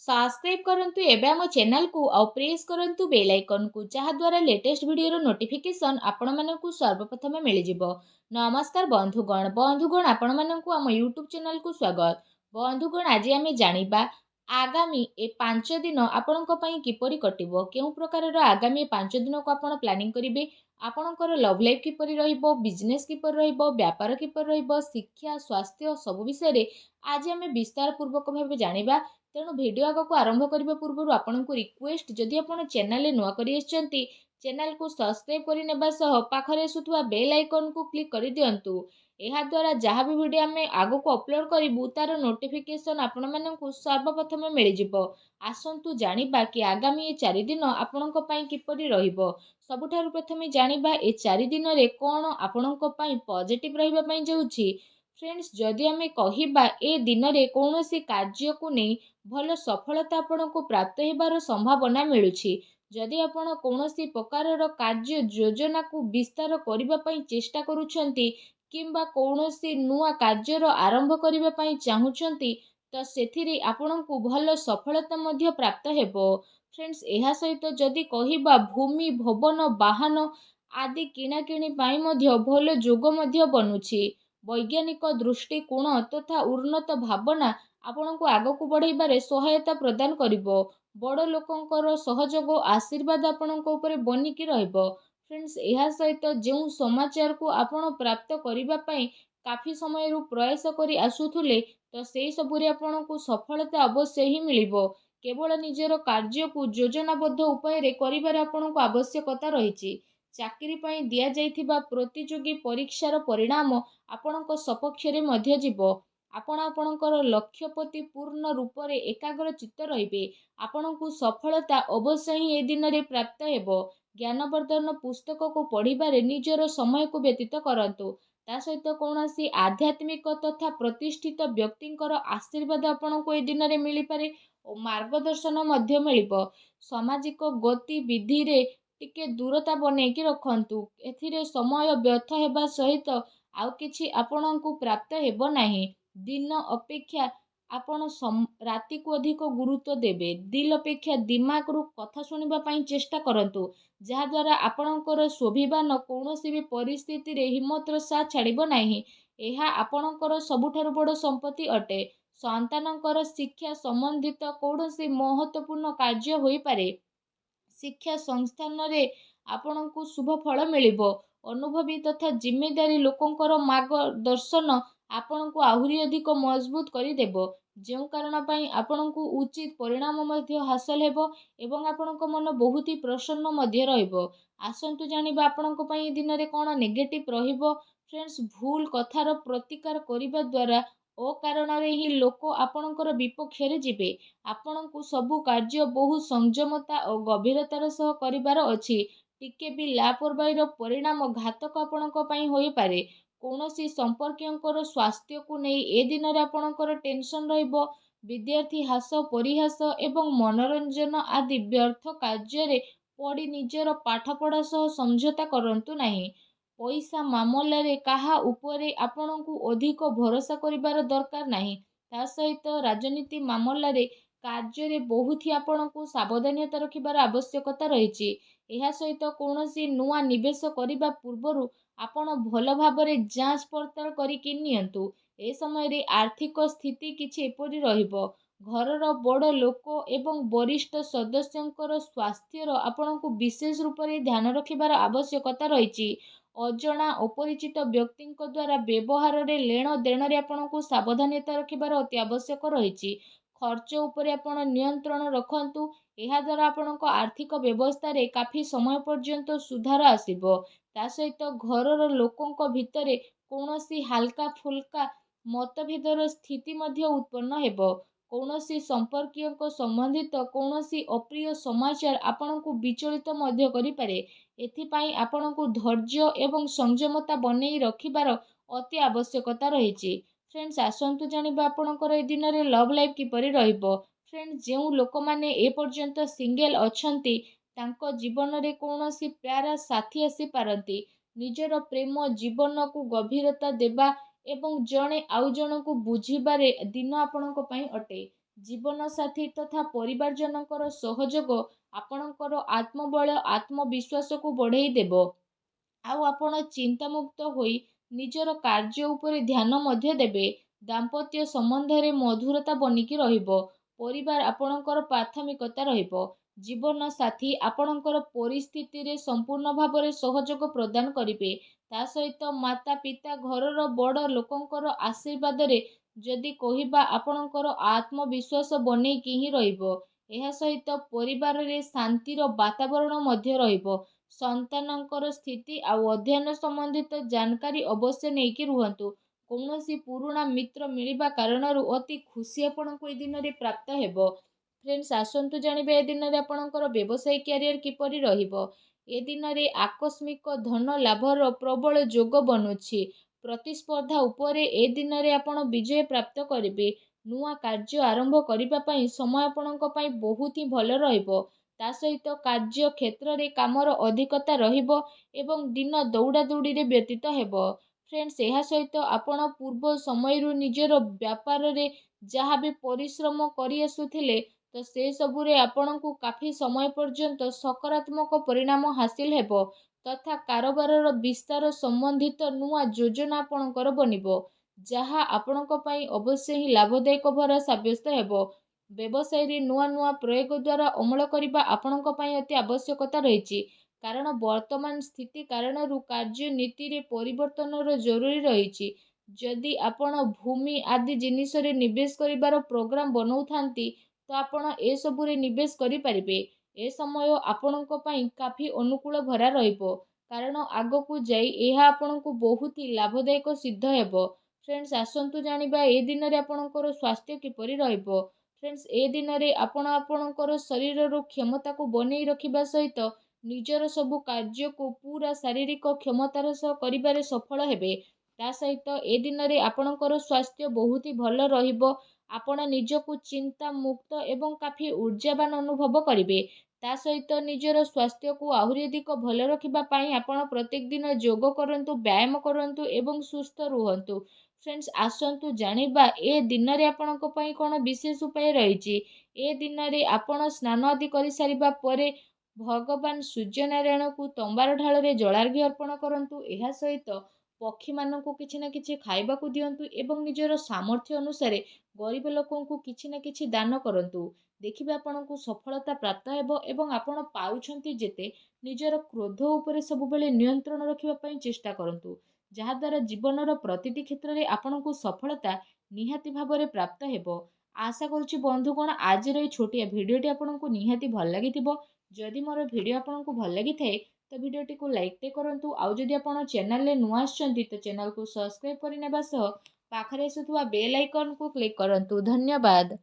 Subscribe करंतु एबे हम चैनल को और प्रेस करंतु बेल आइकन को जहा द्वारा लेटेस्ट वीडियो नोटिफिकेशन आपण मानकु सर्वप्रथम मिल जिवो। नमस्कार बंधुगण आपण मानकु हम यूट्यूब चैनल को स्वागत। बंधुगण आज आम जानिबा आगामी ए 5 दिन आपणक पई किपरि कटिबो, केउ प्रकारर आगामी 5 दिन को आपण प्लानिंग करिवे, आपणकर लव लाइफ किपरि रहिबो, बिजनेस किपरि रहिबो, व्यापार किपरि रहिबो, शिक्षा स्वास्थ्य सब विषय आज आम विस्तार पूर्वक भाव जानिबा। तेणु भिडियो आग को आरंभ करने पूर्व आपन को रिक्वेस्ट, जदि आप चैनल नुआ करी चैनल को सब्सक्राइब करने सह पाखरे आसुवा बेल आइकन को क्लिक कर दिंतु। यह द्वारा जहाँ भी वीडियो आम आग को अपलोड करूँ तार नोटिफिकेशन आपण मानक सर्वप्रथम मिल जाव। आसतु जानिबा कि आगामी 4 दिन आपण किपरि रहिबो। सबुठारु प्रथमे जानिबा ए 4 दिन रे कोन आपणक पई पॉजिटिव रहिबा पई जाउछि। फ्रेंड्स, जदि आमे कहिबा ए दिन रे कोनोसी कार्य को नहीं भल सफलता आपण को प्राप्त हेबार संभावना मिलुछि। जदि आपण कौनसी प्रकारर कार्य योजना को विस्तार करबा पई चेष्टा करूछंती किंबा कौनसी नुआ कार्यर आरंभ करबा पई चाहुछंती तो सेथिरे आपण को भल सफलता मध्य प्राप्त हेबो। फ्रेंड्स, एहा सहित जदि कहिबा भूमि भवन वाहन आदि किणाकिणी पाई मध्य भल जोग मध्य बनुछि। वैज्ञानिक दृष्टिकोण तथा उन्नत भावना आपण को आग को बढ़ाइबारे सहायता प्रदान करिबो। बड़ लोकंकर सहयोग आशीर्वाद आपण को ऊपर बनिकी रहइबो। फ्रेंड्स, एहा सहित जो समाचार को आपण प्राप्त करिबा पई काफी समय रु प्रयास करी आसुथुले तो सेही सबुरे आपण को सफलता अवश्य ही मिलिबो। केवल निजर कार्य को योजनाबद्ध उपाय रे करिबार आपण को आवश्यकता रहिछि। चाकरी पई दिया जाइथिबा प्रतियोगी परीक्षार परिणाम आपणक सपक्ष रे मध्य जीवो। आपण आपणकर लक्ष्य प्रति पूर्ण रूप से एकाग्र चित्त रहिबे। आपणकु सफलता अवश्य ही ए दिन रे प्राप्त हेबो। ज्ञानवर्धन पुस्तक को पढ़िबारे निजर समय को व्यतीत करंतु। ता सहित कौनसी आध्यात्मिक तथा प्रतिष्ठित व्यक्तिंकर आशीर्वाद आपणको ए दिन रे मिली पारे और मार्गदर्शन मध्य मिलिबो। सामाजिक गतिविधि रे टिके दूरता बनेकी रखंतु। एथिरे समय व्यर्थ हेबा सहित आउ किछि आपणकु प्राप्त हेबो नाही। दिन अपेक्षा आपण राति को अधिक गुरुत्व देबे। दिल अपेक्षा दिमाग रु कथा सुनिबा पई चेष्टा करंतु, जहा द्वारा आपणकर स्वाभिमान कौनसी भी परिस्थिति रे हिम्मतर साथ छाड़िबो नाही। एहा आपणकर सबुठारु बड़ संपत्ति अटे। संतानकर शिक्षा संबंधित कौनसी महत्वपूर्ण कार्य होई पारे। शिक्षा संस्थान रे आपणकु शुभ फल मिलिबो। अनुभवी तथा जिम्मेदारी लोकंकर मार्गदर्शन आपणकु आहुरी अधिक मजबूत करी देबो। जो कारण पई आपणकु उचित परिणाम मध्य हासिल हेबो एवं आपणक मन बहुत ही प्रसन्न मध्य रहइबो। आसंतु जानिबा आपणक पई दिन रे कोन नेगेटिव रहिबो। फ्रेंड्स, भूल कथार प्रतिकार करिबा द्वारा ओ कारण रे ही लोक आपणकर विपक्ष रे जिबे। आपणकु सबु कार्य बहु संयमता और गंभीरतार सह करिबार अछि। टिके भी लापरवाहीर परिणाम घातक आपणक पई होई पारे। कौनसी संपर्कियों स्वास्थ्य को नहीं ए दिन रे आपणकर टेंशन रहिबो। विद्यार्थी हास परिहास एवं मनोरंजन आदि व्यर्थ कार्य रे पड़ी निजर पाठपढ़ा सह समझौता करंतु नहीं। पैसा मामला रे काहा उपरे आपणकु अधिक भरोसा करिबार दरकार नहीं। ता सहित राजनीति मामला रे कार्य रे बहुत ही आपणकु सावधानता रखिबार आवश्यकता रहिछि। एहा सहित कौनसी नुआ निवेश करिबा पूर्वरु आपण भल भाबरे जांच पड़ताल करिकि नियंतु। ए समय रे आर्थिक स्थिति किछि एपरि रहिबो। घरर बड़ लोक एवं वरिष्ठ सदस्यंकर स्वास्थ्यर आपणकु विशेष रूप से ध्यान रखिबार आवश्यकता रहिछि। अजणा अपरिचित व्यक्तिंक द्वारा व्यवहार रे लेण देण रे आपणकु सावधानता रखिबार अति आवश्यक रहिछि। खर्च उपरे आपण नियंत्रण रखंतु। एहा द्वारा आपणक आर्थिक व्यवस्था रे काफी समय पर्यंत सुधार आसिबो। ता सहित घरर लोकंक भितरे कौनसी हल्का फुल्का मतभेदर स्थिति मध्य उत्पन्न हेबो। कौनसी संपर्कियों संबंधित कौनसी अप्रिय समाचार आपणकु विचलित मध्य करि पारे। एथिपाई आपणकु धैर्य एवं संयमता बनेई रखिबार अति आवश्यकता रहिछि। फ्रेंड्स, आसंतु जानिबा आपणकर ए दिन रे लव लाइफ किपरि रहिबो। फ्रेंड्स, जो लोक माने ए पर्यंत सिंगल अछंती तांको जीवन रे कौनसी प्यारा साथी आसी पारंती। निजर प्रेम जीवन को गभीरता देबा एवं जड़े आउ जन को बुझीबारे दिन आपणक पई अटे। ଜୀବନସାଥୀ ତଥା ପରିବାରଜନଙ୍କର ସହଯୋଗ ଆପଣଙ୍କର ଆତ୍ମବଳ ଆତ୍ମବିଶ୍ୱାସକୁ ବଢ଼େଇ ଦେବ। ଆଉ ଆପଣ ଚିନ୍ତାମୁକ୍ତ ହୋଇ ନିଜର କାର୍ଯ୍ୟ ଉପରେ ଧ୍ୟାନ ମଧ୍ୟ ଦେବେ। ଦାମ୍ପତ୍ୟ ସମ୍ବନ୍ଧରେ ମଧୁରତା ବନିକି ରହିବ। ପରିବାର ଆପଣଙ୍କର ପ୍ରାଥମିକତା ରହିବ। ଜୀବନ ସାଥୀ ଆପଣଙ୍କର ପରିସ୍ଥିତିରେ ସମ୍ପୂର୍ଣ୍ଣ ଭାବରେ ସହଯୋଗ ପ୍ରଦାନ କରିବେ। ତା ସହିତ ମାତା ପିତା ଘରର ବଡ଼ ଲୋକଙ୍କର ଆଶୀର୍ବାଦରେ ଯଦି କହିବା ଆପଣଙ୍କର ଆତ୍ମବିଶ୍ୱାସ ବନେଇକି ହିଁ ରହିବ। ଏହା ସହିତ ପରିବାରରେ ଶାନ୍ତିର ବାତାବରଣ ମଧ୍ୟ ରହିବ। ସନ୍ତାନଙ୍କର ସ୍ଥିତି ଆଉ ଅଧ୍ୟୟନ ସମ୍ବନ୍ଧିତ ଜାନକାରୀ ଅବଶ୍ୟ ନେଇକି ରୁହନ୍ତୁ। କୌଣସି ପୁରୁଣା ମିତ୍ର ମିଳିବା କାରଣରୁ ଅତି ଖୁସି ଆପଣଙ୍କୁ ଏ ଦିନରେ ପ୍ରାପ୍ତ ହେବ। ଫ୍ରେଣ୍ଡସ୍, ଆସନ୍ତୁ ଜାଣିବା ଏ ଦିନରେ ଆପଣଙ୍କର ବ୍ୟବସାୟିକ କ୍ୟାରିୟର କିପରି ରହିବ। ଏ ଦିନରେ ଆକସ୍ମିକ ଧନ ଲାଭର ପ୍ରବଳ ଯୋଗ ବନୁଛି। ପ୍ରତିସ୍ପର୍ଦ୍ଧା ଉପରେ ଏ ଦିନରେ ଆପଣ ବିଜୟ ପ୍ରାପ୍ତ କରିବେ। ନୂଆ କାର୍ଯ୍ୟ ଆରମ୍ଭ କରିବା ପାଇଁ ସମୟ ଆପଣଙ୍କ ପାଇଁ ବହୁତ ହିଁ ଭଲ ରହିବ। ତା ସହିତ କାର୍ଯ୍ୟ କ୍ଷେତ୍ରରେ କାମର ଅଧିକତା ରହିବ ଏବଂ ଦିନ ଦୌଡ଼ାଦୌଡ଼ିରେ ବ୍ୟତୀତ ହେବ। ଫ୍ରେଣ୍ଡସ୍, ଏହା ସହିତ ଆପଣ ପୂର୍ବ ସମୟରୁ ନିଜର ବ୍ୟାପାରରେ ଯାହା ବି ପରିଶ୍ରମ କରି ଆସୁଥିଲେ ତ ସେସବୁରେ ଆପଣଙ୍କୁ କାଫି ସମୟ ପର୍ଯ୍ୟନ୍ତ ସକାରାତ୍ମକ ପରିଣାମ ହାସିଲ ହେବ ତଥା କାରବାରର ବିସ୍ତାର ସମ୍ବନ୍ଧିତ ନୂଆ ଯୋଜନା ଆପଣଙ୍କର ବନିବ, ଯାହା ଆପଣଙ୍କ ପାଇଁ ଅବଶ୍ୟ ହିଁ ଲାଭଦାୟକ ଭରା ସାବ୍ୟସ୍ତ ହେବ। ବ୍ୟବସାୟରେ ନୂଆ ନୂଆ ପ୍ରୟୋଗ ଦ୍ୱାରା ଅମଳ କରିବା ଆପଣଙ୍କ ପାଇଁ ଅତି ଆବଶ୍ୟକତା ରହିଛି, କାରଣ ବର୍ତ୍ତମାନ ସ୍ଥିତି କାରଣରୁ କାର୍ଯ୍ୟନୀତିରେ ପରିବର୍ତ୍ତନର ଜରୁରୀ ରହିଛି। ଯଦି ଆପଣ ଭୂମି ଆଦି ଜିନିଷରେ ନିବେଶ କରିବାର ପ୍ରୋଗ୍ରାମ ବନଉଥାନ୍ତି ତ ଆପଣ ଏସବୁରେ ନିବେଶ କରିପାରିବେ। ଏ ସମୟ ଆପଣଙ୍କ ପାଇଁ କାଫି ଅନୁକୂଳ ଭରା ରହିବ, କାରଣ ଆଗକୁ ଯାଇ ଏହା ଆପଣଙ୍କୁ ବହୁତ ହି ଲାଭଦାୟକ ସିଦ୍ଧ ହେବ। ଫ୍ରେଣ୍ଡସ୍, ଆସନ୍ତୁ ଜାଣିବା ଏ ଦିନରେ ଆପଣଙ୍କର ସ୍ୱାସ୍ଥ୍ୟ କିପରି ରହିବ। ଫ୍ରେଣ୍ଡସ୍, ଏ ଦିନରେ ଆପଣ ଆପଣଙ୍କର ଶରୀରର କ୍ଷମତାକୁ ବନେଇ ରଖିବା ସହିତ ନିଜର ସବୁ କାର୍ଯ୍ୟକୁ ପୁରା ଶାରୀରିକ କ୍ଷମତାର ସହ କରିବାରେ ସଫଳ ହେବେ। ତା ସହିତ ଏ ଦିନରେ ଆପଣଙ୍କର ସ୍ୱାସ୍ଥ୍ୟ ବହୁତ ହି ଭଲ ରହିବ। ଆପଣ ନିଜକୁ ଚିନ୍ତା ମୁକ୍ତ ଏବଂ କାଫି ଊର୍ଜାବାନ ଅନୁଭବ କରିବେ। ତା ସହିତ ନିଜର ସ୍ୱାସ୍ଥ୍ୟକୁ ଆହୁରି ଅଧିକ ଭଲ ରଖିବା ପାଇଁ ଆପଣ ପ୍ରତ୍ୟେକ ଦିନ ଯୋଗ କରନ୍ତୁ, ବ୍ୟାୟାମ କରନ୍ତୁ ଏବଂ ସୁସ୍ଥ ରୁହନ୍ତୁ। ଫ୍ରେଣ୍ଡସ୍, ଆସନ୍ତୁ ଜାଣିବା ଏ ଦିନରେ ଆପଣଙ୍କ ପାଇଁ କ'ଣ ବିଶେଷ ଉପାୟ ରହିଛି। ଏ ଦିନରେ ଆପଣ ସ୍ନାନ ଆଦି କରିସାରିବା ପରେ ଭଗବାନ ସୂର୍ଯ୍ୟନାରାୟଣଙ୍କୁ ତମ୍ବାର ଢାଳରେ ଜଳାର୍ଘ୍ୟ ଅର୍ପଣ କରନ୍ତୁ। ଏହା ସହିତ ପକ୍ଷୀମାନଙ୍କୁ କିଛି ନା କିଛି ଖାଇବାକୁ ଦିଅନ୍ତୁ ଏବଂ ନିଜର ସାମର୍ଥ୍ୟ ଅନୁସାରେ ଗରିବ ଲୋକଙ୍କୁ କିଛି ନା କିଛି ଦାନ କରନ୍ତୁ। ଦେଖିବେ ଆପଣଙ୍କୁ ସଫଳତା ପ୍ରାପ୍ତ ହେବ ଏବଂ ଆପଣ ପାରୁଛନ୍ତି ଯେତେ ନିଜର କ୍ରୋଧ ଉପରେ ସବୁବେଳେ ନିୟନ୍ତ୍ରଣ ରଖିବା ପାଇଁ ଚେଷ୍ଟା କରନ୍ତୁ, ଯାହାଦ୍ୱାରା ଜୀବନର ପ୍ରତିଟି କ୍ଷେତ୍ରରେ ଆପଣଙ୍କୁ ସଫଳତା ନିହାତି ଭାବରେ ପ୍ରାପ୍ତ ହେବ। ଆଶା କରୁଛି ବନ୍ଧୁଗଣ ଆଜିର ଏହି ଛୋଟିଆ ଭିଡ଼ିଓଟି ଆପଣଙ୍କୁ ନିହାତି ଭଲ ଲାଗିଥିବ। ଯଦି ମୋର ଭିଡ଼ିଓ ଆପଣଙ୍କୁ ଭଲ ଲାଗିଥାଏ ତ ଭିଡ଼ିଓଟିକୁ ଲାଇକ୍ଟେ କରନ୍ତୁ। ଆଉ ଯଦି ଆପଣ ଚ୍ୟାନେଲରେ ନୂଆ ଆସିଛନ୍ତି ତ ଚ୍ୟାନେଲକୁ ସବସ୍କ୍ରାଇବ୍ କରିନେବା ସହ ପାଖରେ ଆସୁଥିବା ବେଲ୍ ଆଇକନ୍କୁ କ୍ଲିକ୍ କରନ୍ତୁ। ଧନ୍ୟବାଦ।